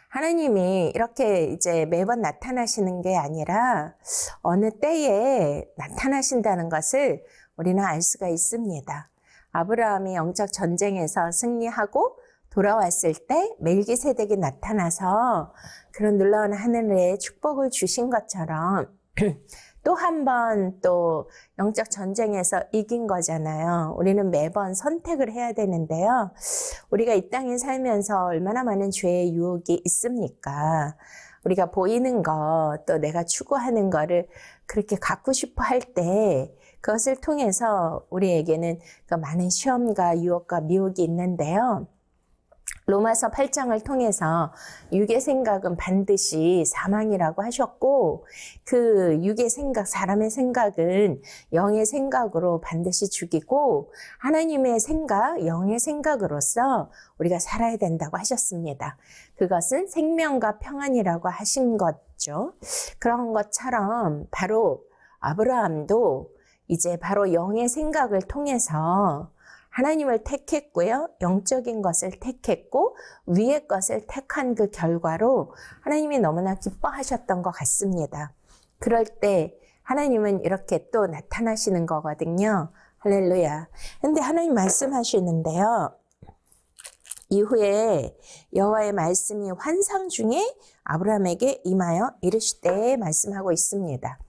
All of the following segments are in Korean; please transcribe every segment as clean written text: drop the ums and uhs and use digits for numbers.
하나님이 이렇게 이제 매번 나타나시는 게 아니라 어느 때에 나타나신다는 것을 우리는 알 수가 있습니다. 아브라함이 영적 전쟁에서 승리하고 돌아왔을 때 멜기세덱이 나타나서 그런 놀라운 하늘의 축복을 주신 것처럼 또 한 번 또 영적 전쟁에서 이긴 거잖아요. 우리는 매번 선택을 해야 되는데요. 우리가 이 땅에 살면서 얼마나 많은 죄의 유혹이 있습니까? 우리가 보이는 것, 또 내가 추구하는 거를 그렇게 갖고 싶어 할 때 그것을 통해서 우리에게는 그 많은 시험과 유혹과 미혹이 있는데요. 로마서 8장을 통해서 육의 생각은 반드시 사망이라고 하셨고, 그 육의 생각, 사람의 생각은 영의 생각으로 반드시 죽이고 하나님의 생각, 영의 생각으로서 우리가 살아야 된다고 하셨습니다. 그것은 생명과 평안이라고 하신 거죠. 그런 것처럼 바로 아브라함도 이제 바로 영의 생각을 통해서 하나님을 택했고요. 영적인 것을 택했고 위의 것을 택한 그 결과로 하나님이 너무나 기뻐하셨던 것 같습니다. 그럴 때 하나님은 이렇게 또 나타나시는 거거든요. 할렐루야. 근데 하나님 말씀하시는데요. 이후에 여호와의 말씀이 환상 중에 아브라함에게 임하여 이르시되 말씀하고 있습니다.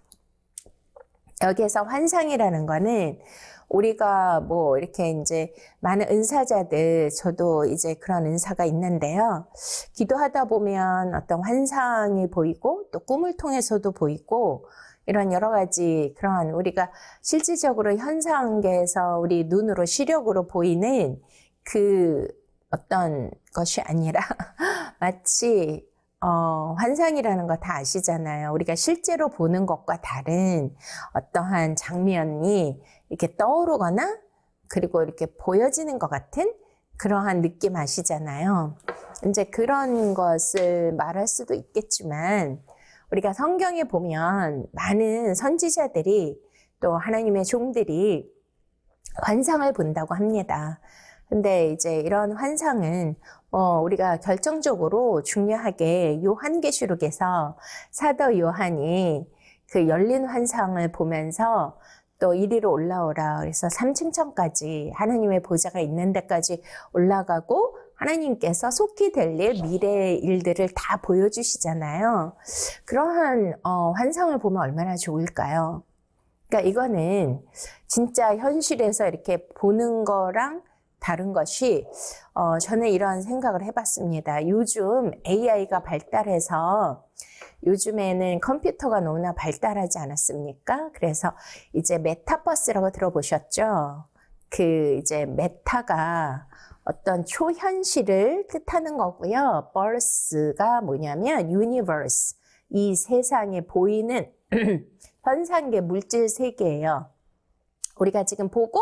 여기에서 환상이라는 거는 우리가 뭐 이렇게 이제 많은 은사자들, 저도 이제 그런 은사가 있는데요. 기도하다 보면 어떤 환상이 보이고 또 꿈을 통해서도 보이고 이런 여러 가지 그런 우리가 실질적으로 현상계에서 우리 눈으로 시력으로 보이는 그 어떤 것이 아니라 마치 환상이라는 거 다 아시잖아요. 우리가 실제로 보는 것과 다른 어떠한 장면이 이렇게 떠오르거나 그리고 이렇게 보여지는 것 같은 그러한 느낌 아시잖아요. 이제 그런 것을 말할 수도 있겠지만 우리가 성경에 보면 많은 선지자들이 또 하나님의 종들이 환상을 본다고 합니다. 근데 이제 이런 환상은 우리가 결정적으로 중요하게 요한계시록에서 사도 요한이 그 열린 환상을 보면서 또 이리로 올라오라 그래서 3층천까지 하나님의 보좌가 있는 데까지 올라가고 하나님께서 속히 될 일, 미래의 일들을 다 보여주시잖아요. 그러한 환상을 보면 얼마나 좋을까요? 그러니까 이거는 진짜 현실에서 이렇게 보는 거랑 다른 것이 저는 이런 생각을 해봤습니다. 요즘 AI가 발달해서 요즘에는 컴퓨터가 너무나 발달하지 않았습니까? 그래서 이제 메타버스라고 들어보셨죠? 그 이제 메타가 어떤 초현실을 뜻하는 거고요. 버스가 뭐냐면 유니버스, 이 세상에 보이는 현상계 물질 세계예요. 우리가 지금 보고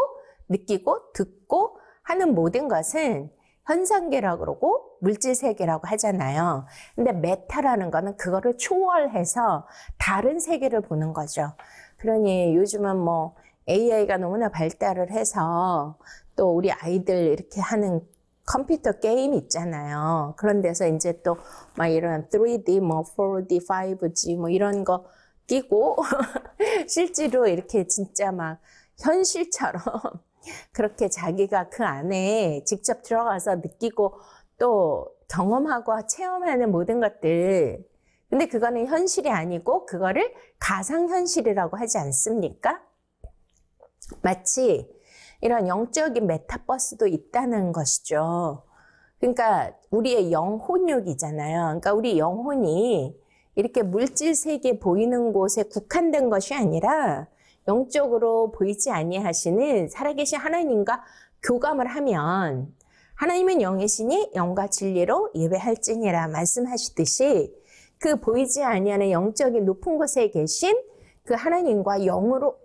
느끼고 듣고 하는 모든 것은 현상계라고 그러고 물질세계라고 하잖아요. 근데 메타라는 거는 그거를 초월해서 다른 세계를 보는 거죠. 그러니 요즘은 뭐 AI가 너무나 발달을 해서 또 우리 아이들 이렇게 하는 컴퓨터 게임 있잖아요. 그런 데서 이제 또 막 이런 3D, 뭐 4D, 5G 뭐 이런 거 끼고 실제로 이렇게 진짜 막 현실처럼 그렇게 자기가 그 안에 직접 들어가서 느끼고 또 경험하고 체험하는 모든 것들. 근데 그거는 현실이 아니고 그거를 가상현실이라고 하지 않습니까? 마치 이런 영적인 메타버스도 있다는 것이죠. 그러니까 우리의 영혼육이잖아요. 그러니까 우리 영혼이 이렇게 물질 세계에 보이는 곳에 국한된 것이 아니라 영적으로 보이지 아니하시는 살아계신 하나님과 교감을 하면 하나님은 영이시니 영과 진리로 예배할지니라 말씀하시듯이 그 보이지 아니하는 영적인 높은 곳에 계신 그 하나님과 영으로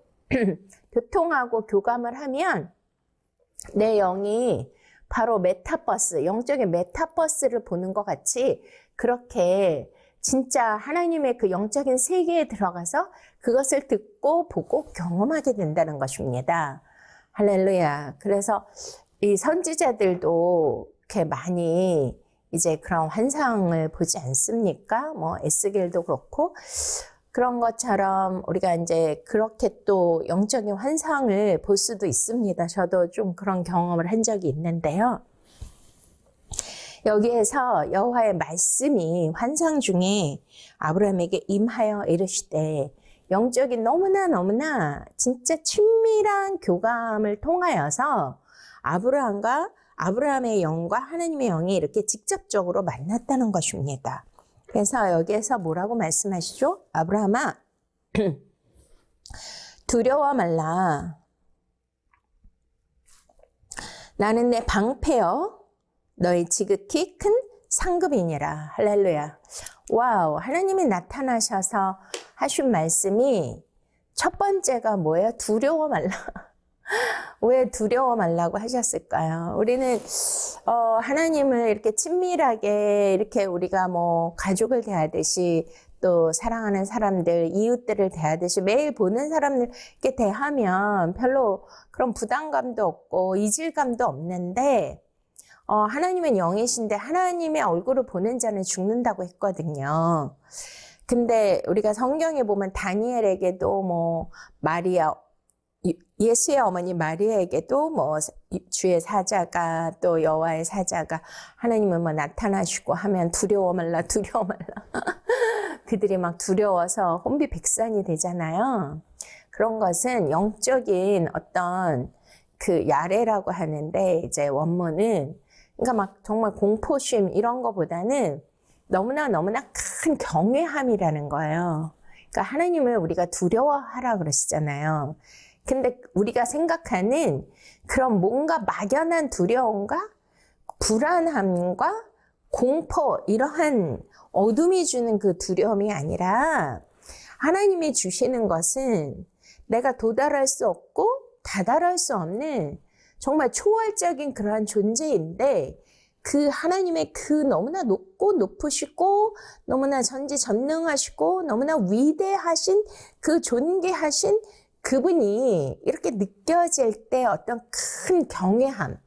교통하고 교감을 하면 내 영이 바로 메타버스, 영적인 메타버스를 보는 것 같이 그렇게 진짜 하나님의 그 영적인 세계에 들어가서 그것을 듣고 보고 경험하게 된다는 것입니다. 할렐루야. 그래서 이 선지자들도 이렇게 많이 이제 그런 환상을 보지 않습니까? 뭐 에스겔도 그렇고 그런 것처럼 우리가 이제 그렇게 또 영적인 환상을 볼 수도 있습니다. 저도 좀 그런 경험을 한 적이 있는데요. 여기에서 여호와의 말씀이 환상 중에 아브라함에게 임하여 이르시되 영적인 너무나 진짜 친밀한 교감을 통하여서 아브라함의 영과 하나님의 영이 이렇게 직접적으로 만났다는 것입니다. 그래서 여기에서 뭐라고 말씀하시죠? 아브라함아, 두려워 말라. 나는 내 방패여 너희 지극히 큰 상급이니라. 할렐루야. 와우, 하나님이 나타나셔서 하신 말씀이 첫 번째가 뭐예요? 두려워 말라. 왜 두려워 말라고 하셨을까요? 우리는 하나님을 이렇게 친밀하게 이렇게 우리가 뭐 가족을 대하듯이 또 사랑하는 사람들, 이웃들을 대하듯이 매일 보는 사람들 이렇게 대하면 별로 그런 부담감도 없고 이질감도 없는데 하나님은 영이신데 하나님의 얼굴을 보는 자는 죽는다고 했거든요. 근데 우리가 성경에 보면 다니엘에게도 뭐 마리아, 예수의 어머니 마리아에게도 뭐 주의 사자가 또 여호와의 사자가 하나님은 뭐 나타나시고 하면 두려워 말라. 그들이 막 두려워서 혼비백산이 되잖아요. 그런 것은 영적인 어떤 그 야레라고 하는데 이제 원문은 그러니까 막 정말 공포심 이런 거보다는 너무나 큰 경외함이라는 거예요. 그러니까 하나님을 우리가 두려워하라 그러시잖아요. 근데 우리가 생각하는 그런 뭔가 막연한 두려움과 불안함과 공포 이러한 어둠이 주는 그 두려움이 아니라 하나님이 주시는 것은 내가 도달할 수 없고 다다를 수 없는 정말 초월적인 그러한 존재인데 그 하나님의 그 너무나 높고 높으시고 너무나 전지전능하시고 너무나 위대하신 그 존귀하신 그분이 이렇게 느껴질 때 어떤 큰 경외함,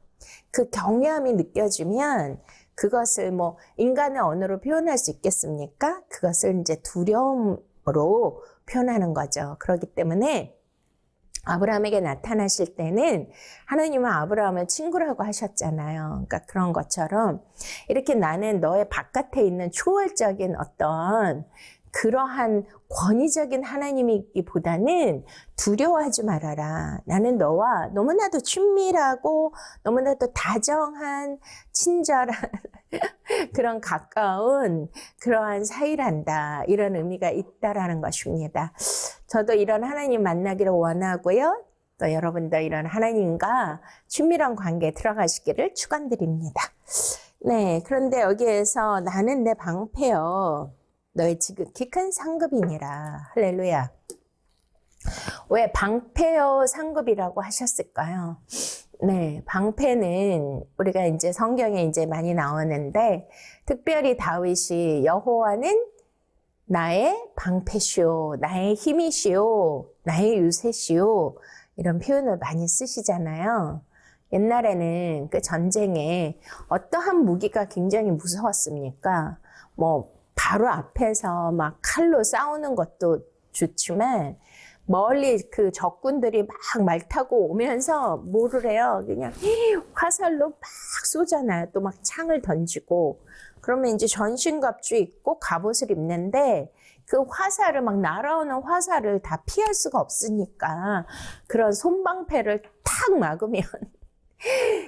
그 경외함이 느껴지면 그것을 뭐 인간의 언어로 표현할 수 있겠습니까? 그것을 이제 두려움으로 표현하는 거죠. 그렇기 때문에 아브라함에게 나타나실 때는 하나님은 아브라함을 친구라고 하셨잖아요. 그러니까 그런 것처럼 이렇게 나는 너의 바깥에 있는 초월적인 어떤 그러한 권위적인 하나님이기보다는 두려워하지 말아라. 나는 너와 너무나도 친밀하고 너무나도 다정한 친절한 그런 가까운 그러한 사이란다. 이런 의미가 있다라는 것입니다. 저도 이런 하나님 만나기를 원하고요. 또 여러분도 이런 하나님과 친밀한 관계에 들어가시기를 축원드립니다. 네, 그런데 여기에서 나는 내 방패여 너의 지극히 큰 상급이니라. 할렐루야. 왜 방패여 상급이라고 하셨을까요? 네, 방패는 우리가 이제 성경에 이제 많이 나오는데 특별히 다윗이 여호와는 나의 방패시오, 나의 힘이시오, 나의 유세시오 이런 표현을 많이 쓰시잖아요. 옛날에는 그 전쟁에 어떠한 무기가 굉장히 무서웠습니까? 뭐 바로 앞에서 막 칼로 싸우는 것도 좋지만 멀리 그 적군들이 막 말 타고 오면서 뭐를 해요? 그냥 화살로 막 쏘잖아요. 또 막 창을 던지고 그러면 이제 전신갑주 입고 갑옷을 입는데 그 화살을 막 날아오는 화살을 다 피할 수가 없으니까 그런 손방패를 탁 막으면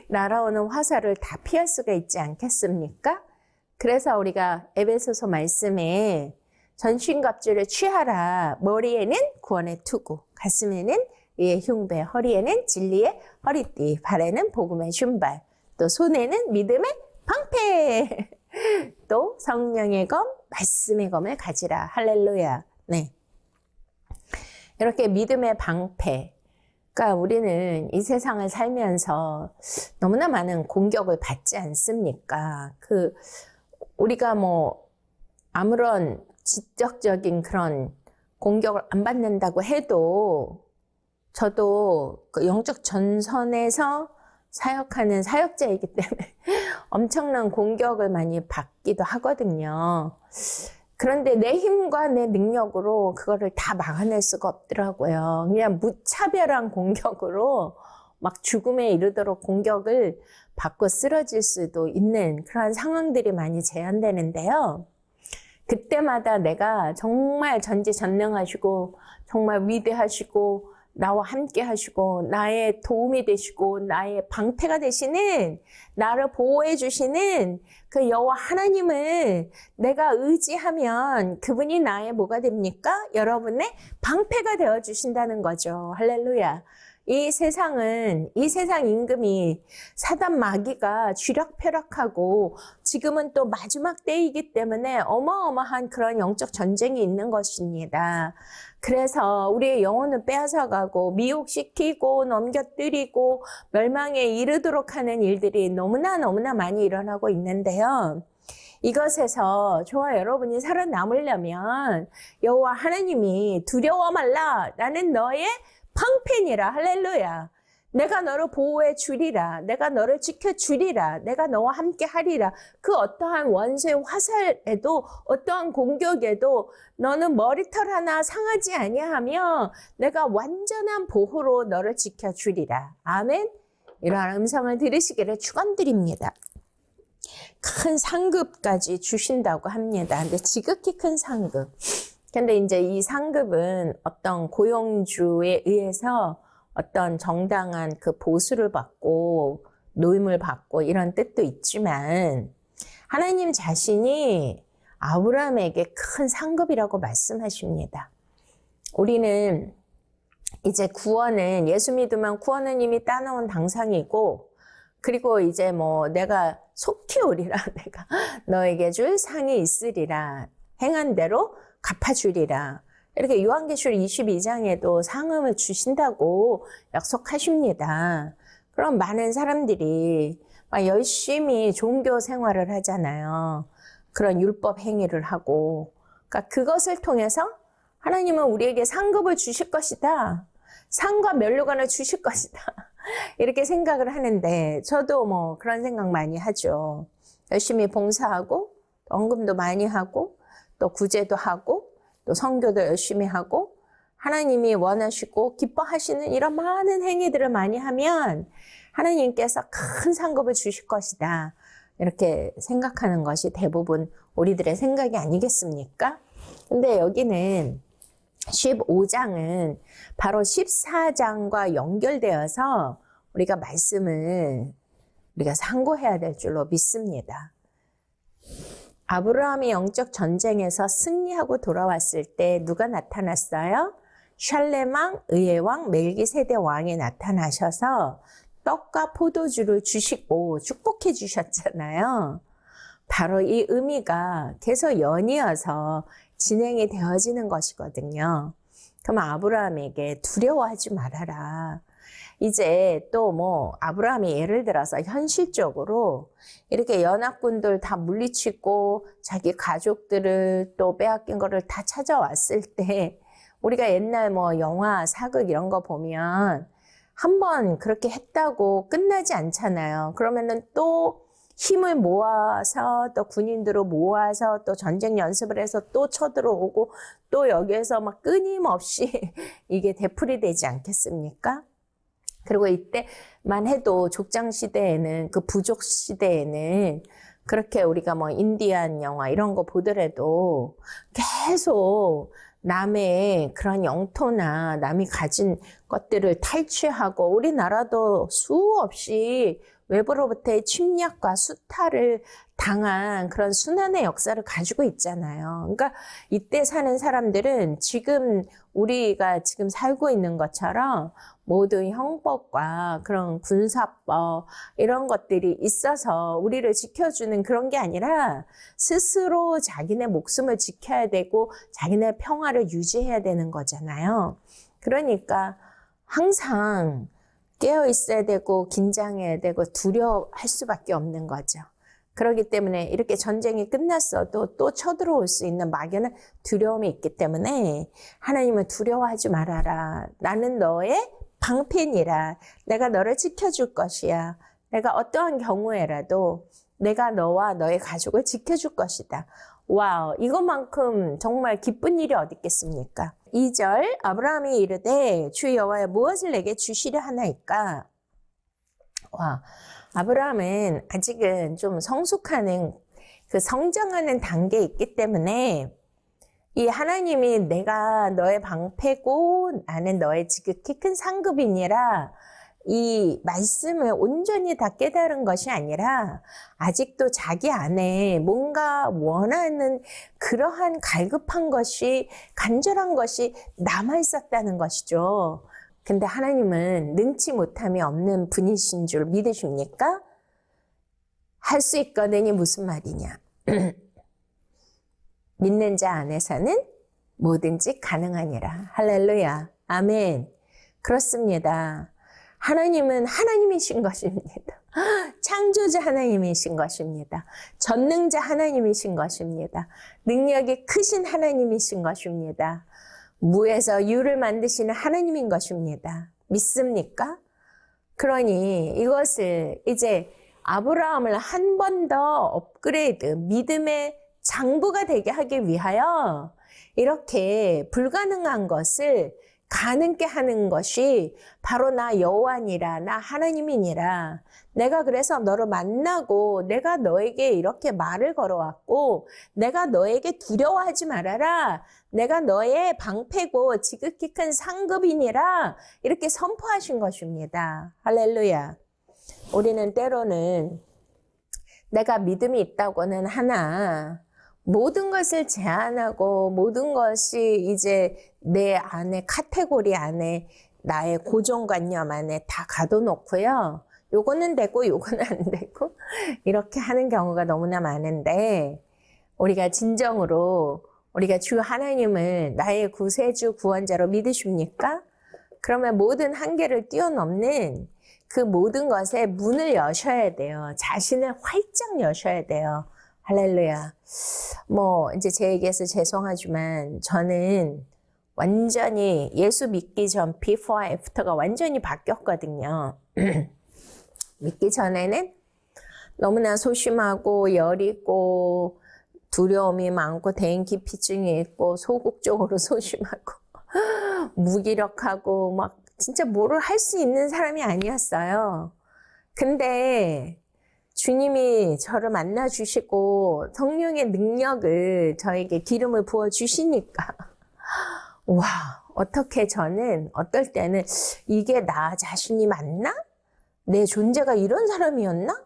날아오는 화살을 다 피할 수가 있지 않겠습니까? 그래서 우리가 에베소서 말씀에 전신갑주를 취하라. 머리에는 구원의 투구, 가슴에는 의의 흉배, 허리에는 진리의 허리띠, 발에는 복음의 신발, 또 손에는 믿음의 방패, 또 성령의 검, 말씀의 검을 가지라. 할렐루야. 네. 이렇게 믿음의 방패. 그러니까 우리는 이 세상을 살면서 너무나 많은 공격을 받지 않습니까? 우리가 뭐 아무런 지적적인 그런 공격을 안 받는다고 해도 저도 그 영적 전선에서 사역하는 사역자이기 때문에 엄청난 공격을 많이 받기도 하거든요. 그런데 내 힘과 내 능력으로 그거를 다 막아낼 수가 없더라고요. 그냥 무차별한 공격으로 막 죽음에 이르도록 공격을 받고 쓰러질 수도 있는 그런 상황들이 많이 제한되는데요. 그때마다 내가 정말 전지전능하시고 정말 위대하시고 나와 함께 하시고 나의 도움이 되시고 나의 방패가 되시는, 나를 보호해 주시는 그 여호와 하나님을 내가 의지하면 그분이 나의 뭐가 됩니까? 여러분의 방패가 되어 주신다는 거죠. 할렐루야. 이 세상 임금이 사단 마귀가 쥐락펴락하고 지금은 또 마지막 때이기 때문에 어마어마한 그런 영적 전쟁이 있는 것입니다. 그래서 우리의 영혼을 빼앗아가고 미혹시키고 넘겨뜨리고 멸망에 이르도록 하는 일들이 너무나 많이 일어나고 있는데요. 이것에서 저와 여러분이 살아남으려면 여호와 하나님이 두려워 말라, 나는 너의 방패니라. 할렐루야. 내가 너를 보호해 주리라. 내가 너를 지켜 주리라. 내가 너와 함께 하리라. 그 어떠한 원수의 화살에도 어떠한 공격에도 너는 머리털 하나 상하지 아니하며 내가 완전한 보호로 너를 지켜 주리라. 아멘. 이러한 음성을 들으시기를 축원드립니다. 큰 상급까지 주신다고 합니다. 근데 지극히 큰 상급. 근데 이제 이 상급은 어떤 고용주에 의해서 어떤 정당한 그 보수를 받고 노임을 받고 이런 뜻도 있지만 하나님 자신이 아브라함에게 큰 상급이라고 말씀하십니다. 우리는 이제 구원은, 예수 믿으면 구원은 이미 따놓은 당상이고, 그리고 이제 뭐 내가 속히 오리라, 내가 너에게 줄 상이 있으리라, 행한 대로 갚아주리라. 이렇게 요한계시록 22장에도 상음을 주신다고 약속하십니다. 그럼 많은 사람들이 막 열심히 종교 생활을 하잖아요. 그런 율법 행위를 하고. 그러니까 그것을 통해서 하나님은 우리에게 상급을 주실 것이다. 상과 면류관을 주실 것이다. 이렇게 생각을 하는데 저도 뭐 그런 생각 많이 하죠. 열심히 봉사하고 헌금도 많이 하고 또 구제도 하고 또 선교도 열심히 하고 하나님이 원하시고 기뻐하시는 이런 많은 행위들을 많이 하면 하나님께서 큰 상급을 주실 것이다. 이렇게 생각하는 것이 대부분 우리들의 생각이 아니겠습니까? 근데 여기는 15장은 바로 14장과 연결되어서 우리가 말씀을 우리가 상고해야 될 줄로 믿습니다. 아브라함이 영적 전쟁에서 승리하고 돌아왔을 때 누가 나타났어요? 샬렘 왕, 의의 왕, 멜기세덱 왕이 나타나셔서 떡과 포도주를 주시고 축복해 주셨잖아요. 바로 이 의미가 계속 연이어서 진행이 되어지는 것이거든요. 그럼 아브라함에게 두려워하지 말아라. 이제 또 뭐 아브라함이 예를 들어서 현실적으로 이렇게 연합군들 다 물리치고 자기 가족들을 또 빼앗긴 거를 다 찾아왔을 때 우리가 옛날 뭐 영화, 사극 이런 거 보면 한번 그렇게 했다고 끝나지 않잖아요. 그러면은 또 힘을 모아서 또 군인들을 모아서 또 전쟁 연습을 해서 또 쳐들어오고 또 여기에서 막 끊임없이 이게 되풀이되지 않겠습니까? 그리고 이때만 해도 족장 시대에는, 그 부족 시대에는 그렇게 우리가 뭐 인디안 영화 이런 거 보더라도 계속 남의 그런 영토나 남이 가진 것들을 탈취하고 우리나라도 수없이 외부로부터의 침략과 수탈을 당한 그런 순환의 역사를 가지고 있잖아요. 그러니까 이때 사는 사람들은 지금 우리가 지금 살고 있는 것처럼 모든 형법과 그런 군사법 이런 것들이 있어서 우리를 지켜주는 그런 게 아니라 스스로 자기네 목숨을 지켜야 되고 자기네 평화를 유지해야 되는 거잖아요. 그러니까 항상 깨어 있어야 되고 긴장해야 되고 두려워할 수밖에 없는 거죠. 그렇기 때문에 이렇게 전쟁이 끝났어도 또 쳐들어올 수 있는 막연한 두려움이 있기 때문에 하나님은 두려워하지 말아라. 나는 너의 방편이라. 내가 너를 지켜줄 것이야. 내가 어떠한 경우에라도 내가 너와 너의 가족을 지켜줄 것이다. 와우, 이것만큼 정말 기쁜 일이 어디 있겠습니까? 2절, 아브라함이 이르되 주 여호와여 무엇을 내게 주시려 하나이까? 와, 아브라함은 아직은 좀 성숙하는 그 성장하는 단계에 있기 때문에 이 하나님이 내가 너의 방패고 나는 너의 지극히 큰 상급이니라 이 말씀을 온전히 다 깨달은 것이 아니라 아직도 자기 안에 뭔가 원하는 그러한 갈급한 것이 간절한 것이 남아 있었다는 것이죠. 근데 하나님은 능치 못함이 없는 분이신 줄 믿으십니까? 할 수 있거든이 무슨 말이냐? 믿는 자 안에서는 뭐든지 가능하니라. 할렐루야. 아멘. 그렇습니다. 하나님은 하나님이신 것입니다. 창조자 하나님이신 것입니다. 전능자 하나님이신 것입니다. 능력이 크신 하나님이신 것입니다. 무에서 유를 만드시는 하나님인 것입니다. 믿습니까? 그러니 이것을 이제 아브라함을 한 번 더 업그레이드, 믿음의 장부가 되게 하기 위하여 이렇게 불가능한 것을 가능케 하는 것이 바로 나 여호와니라, 나 하나님이니라. 내가 그래서 너를 만나고 내가 너에게 이렇게 말을 걸어왔고 내가 너에게 두려워하지 말아라. 내가 너의 방패고 지극히 큰 상급이니라. 이렇게 선포하신 것입니다. 할렐루야. 우리는 때로는 내가 믿음이 있다고는 하나 모든 것을 제한하고 모든 것이 이제 내 안에 카테고리 안에 나의 고정관념 안에 다 가둬놓고요. 요거는 되고 요거는 안 되고 이렇게 하는 경우가 너무나 많은데 우리가 진정으로 우리가 주 하나님을 나의 구세주 구원자로 믿으십니까? 그러면 모든 한계를 뛰어넘는 그 모든 것에 문을 여셔야 돼요. 자신을 활짝 여셔야 돼요. 할렐루야. 이제 제 얘기해서 죄송하지만 저는 완전히 예수 믿기 전 before after가 완전히 바뀌었거든요. 믿기 전에는 너무나 소심하고 여리고 두려움이 많고 대인기피증이 있고 소극적으로 소심하고 무기력하고 막 진짜 뭐를 할 수 있는 사람이 아니었어요. 근데 주님이 저를 만나 주시고 성령의 능력을 저에게 기름을 부어 주시니까 와, 어떻게 저는 어떨 때는 이게 나 자신이 맞나? 내 존재가 이런 사람이었나?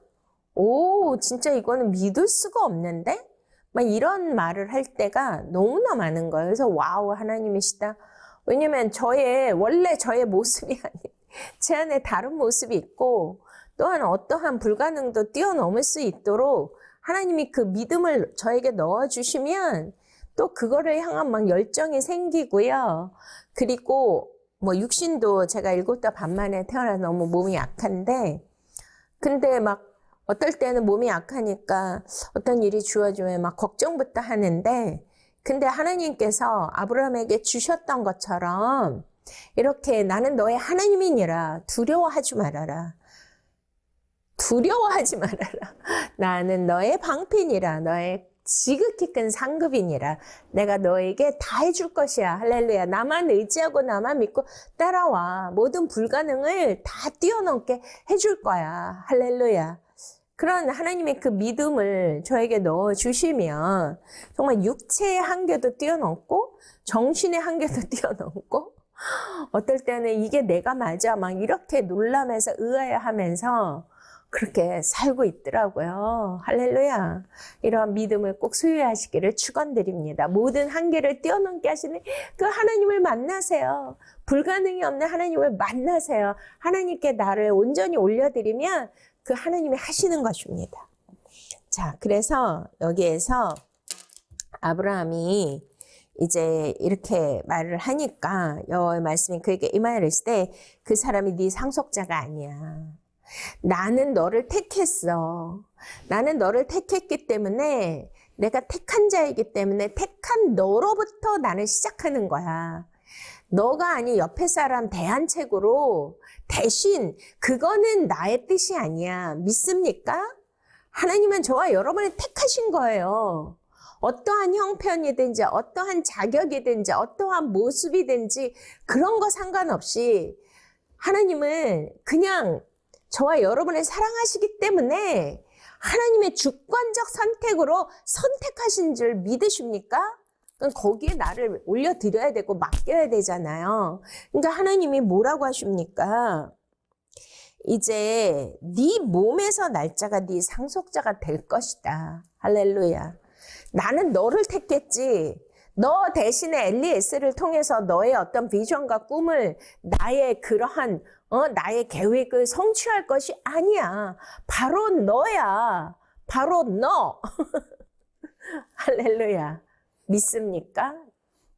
오, 진짜 이거는 믿을 수가 없는데? 막 이런 말을 할 때가 너무나 많은 거예요. 그래서 와우, 하나님이시다. 왜냐면 원래 저의 모습이 아닌 제 안에 다른 모습이 있고 또한 어떠한 불가능도 뛰어넘을 수 있도록 하나님이 그 믿음을 저에게 넣어주시면 또 그거를 향한 막 열정이 생기고요. 그리고 육신도 제가 7달 반 만에 태어나서 너무 몸이 약한데 근데 막 어떨 때는 몸이 약하니까 어떤 일이 주어지면 막 걱정부터 하는데 근데 하나님께서 아브라함에게 주셨던 것처럼 이렇게 나는 너의 하나님이니라 두려워하지 말아라. 두려워하지 말아라. 나는 너의 방편이라 너의 지극히 큰 상급이니라. 내가 너에게 다 해줄 것이야. 할렐루야. 나만 의지하고 나만 믿고 따라와. 모든 불가능을 다 뛰어넘게 해줄 거야. 할렐루야. 그런 하나님의 그 믿음을 저에게 넣어주시면 정말 육체의 한계도 뛰어넘고 정신의 한계도 뛰어넘고 어떨 때는 이게 내가 맞아 막 이렇게 놀라면서 의아해하면서 그렇게 살고 있더라고요. 할렐루야. 이러한 믿음을 꼭 소유하시기를 축원드립니다. 모든 한계를 뛰어넘게 하시는 그 하나님을 만나세요. 불가능이 없는 하나님을 만나세요. 하나님께 나를 온전히 올려드리면 그 하나님이 하시는 것입니다. 자, 그래서 여기에서 아브라함이 이제 이렇게 말을 하니까 여호와의 말씀이 그에게 임하여 이르실 때 그 사람이 네 상속자가 아니야. 나는 너를 택했어. 나는 너를 택했기 때문에 내가 택한 자이기 때문에 택한 너로부터 나는 시작하는 거야. 너가 아니 옆에 사람 대안책으로 대신 그거는 나의 뜻이 아니야. 믿습니까? 하나님은 저와 여러분을 택하신 거예요. 어떠한 형편이든지 어떠한 자격이든지 어떠한 모습이든지 그런 거 상관없이 하나님은 그냥 저와 여러분을 사랑하시기 때문에 하나님의 주권적 선택으로 선택하신 줄 믿으십니까? 그럼 거기에 나를 올려드려야 되고 맡겨야 되잖아요. 그러니까 하나님이 뭐라고 하십니까? 이제 네 몸에서 날짜가 네 상속자가 될 것이다. 할렐루야. 나는 너를 택했지. 너 대신에 엘리에스를 통해서 너의 어떤 비전과 꿈을 나의 그러한 나의 계획을 성취할 것이 아니야. 바로 너야. 바로 너. 할렐루야. 믿습니까?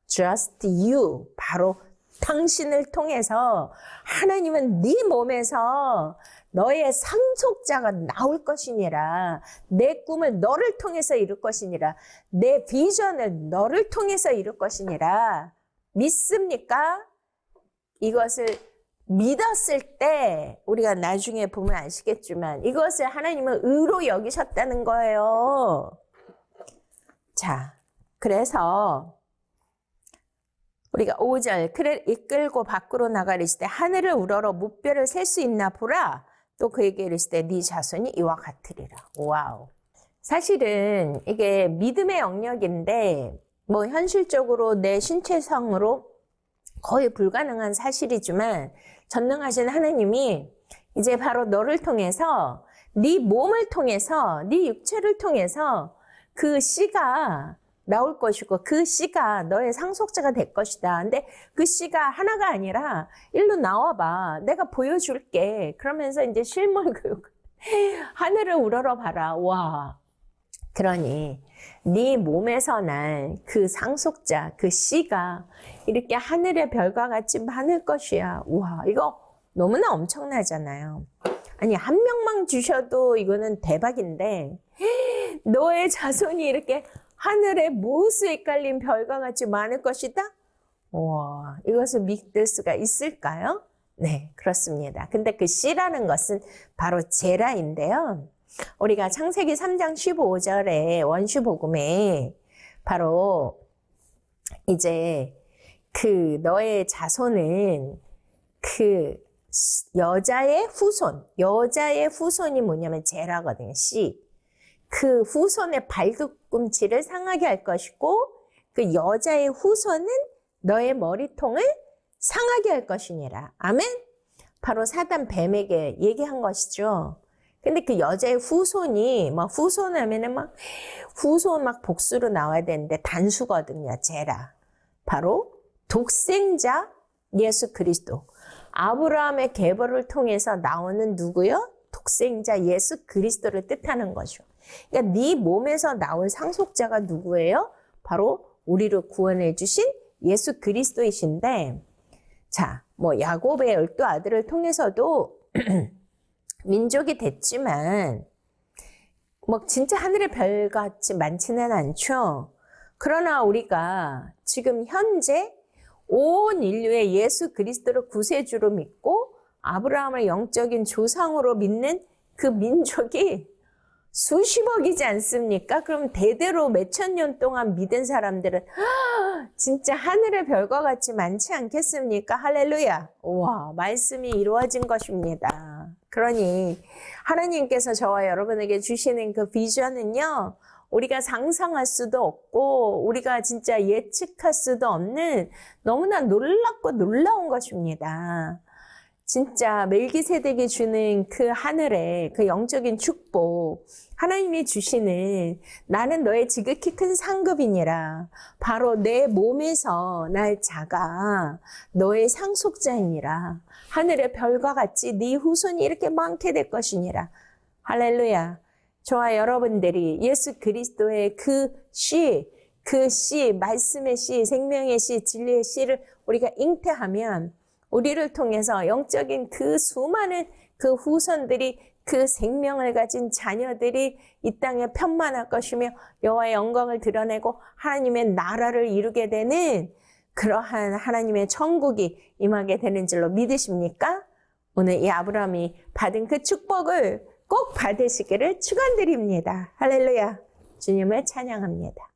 Just you. 바로 당신을 통해서 하나님은 네 몸에서 너의 상속자가 나올 것이니라. 내 꿈을 너를 통해서 이룰 것이니라. 내 비전을 너를 통해서 이룰 것이니라. 믿습니까? 이것을 믿었을 때 우리가 나중에 보면 아시겠지만 이것을 하나님은 의로 여기셨다는 거예요. 자, 그래서 우리가 5절 그를 이끌고 밖으로 나가 이르시되 때 하늘을 우러러 무뼈를 셀 수 있나 보라. 또 그에게 이르시되 네 자손이 이와 같으리라. 와우. 사실은 이게 믿음의 영역인데 뭐 현실적으로 내 신체상으로 거의 불가능한 사실이지만 전능하신 하나님이 이제 바로 너를 통해서 네 몸을 통해서 네 육체를 통해서 그 씨가 나올 것이고 그 씨가 너의 상속자가 될 것이다. 근데 그 씨가 하나가 아니라 일로 나와봐. 내가 보여줄게. 그러면서 이제 실물 교육 하늘을 우러러 봐라. 와. 그러니 네 몸에서 날 그 상속자, 그 씨가 이렇게 하늘의 별과 같이 많을 것이야. 와, 이거 너무나 엄청나잖아요. 아니 한 명만 주셔도 이거는 대박인데 너의 자손이 이렇게 하늘에 무수히 깔린 별과 같이 많을 것이다? 와, 이것을 믿을 수가 있을까요? 네, 그렇습니다. 근데 그 씨라는 것은 바로 제라인데요. 우리가 창세기 3장 15절에 원수복음에 바로 이제 그 너의 자손은 그 여자의 후손이 뭐냐면 제라거든요. 씨. 그 후손의 발뒤꿈치를 상하게 할 것이고 그 여자의 후손은 너의 머리통을 상하게 할 것이니라. 아멘? 바로 사단 뱀에게 얘기한 것이죠. 근데 그 여자의 후손이 후손 하면은 후손 복수로 나와야 되는데 단수거든요. 제라. 바로 독생자 예수 그리스도. 아브라함의 계보를 통해서 나오는 누구요? 독생자 예수 그리스도를 뜻하는 거죠. 그러니까 네 몸에서 나올 상속자가 누구예요? 바로 우리를 구원해 주신 예수 그리스도이신데, 자, 야곱의 12 아들을 통해서도 민족이 됐지만 진짜 하늘의 별같이 많지는 않죠. 그러나 우리가 지금 현재 온 인류의 예수 그리스도를 구세주로 믿고 아브라함을 영적인 조상으로 믿는 그 민족이 수십억이지 않습니까? 그럼 대대로 몇천 년 동안 믿은 사람들은 진짜 하늘의 별과 같이 많지 않겠습니까? 할렐루야. 와, 말씀이 이루어진 것입니다. 그러니 하나님께서 저와 여러분에게 주시는 그 비전은요, 우리가 상상할 수도 없고 우리가 진짜 예측할 수도 없는 너무나 놀랍고 놀라운 것입니다. 진짜 멜기세덱이 주는 그 하늘의 그 영적인 축복, 하나님이 주시는 나는 너의 지극히 큰 상급이니라. 바로 내 몸에서 날 자가 너의 상속자이니라. 하늘의 별과 같이 네 후손이 이렇게 많게 될 것이니라. 할렐루야. 저와 여러분들이 예수 그리스도의 그 씨, 그 씨, 말씀의 씨, 생명의 씨, 진리의 씨를 우리가 잉태하면 우리를 통해서 영적인 그 수많은 그 후손들이 그 생명을 가진 자녀들이 이 땅에 편만할 것이며 여호와의 영광을 드러내고 하나님의 나라를 이루게 되는 그러한 하나님의 천국이 임하게 되는 줄로 믿으십니까? 오늘 이 아브라함이 받은 그 축복을 꼭 받으시기를 축원드립니다. 할렐루야. 주님을 찬양합니다.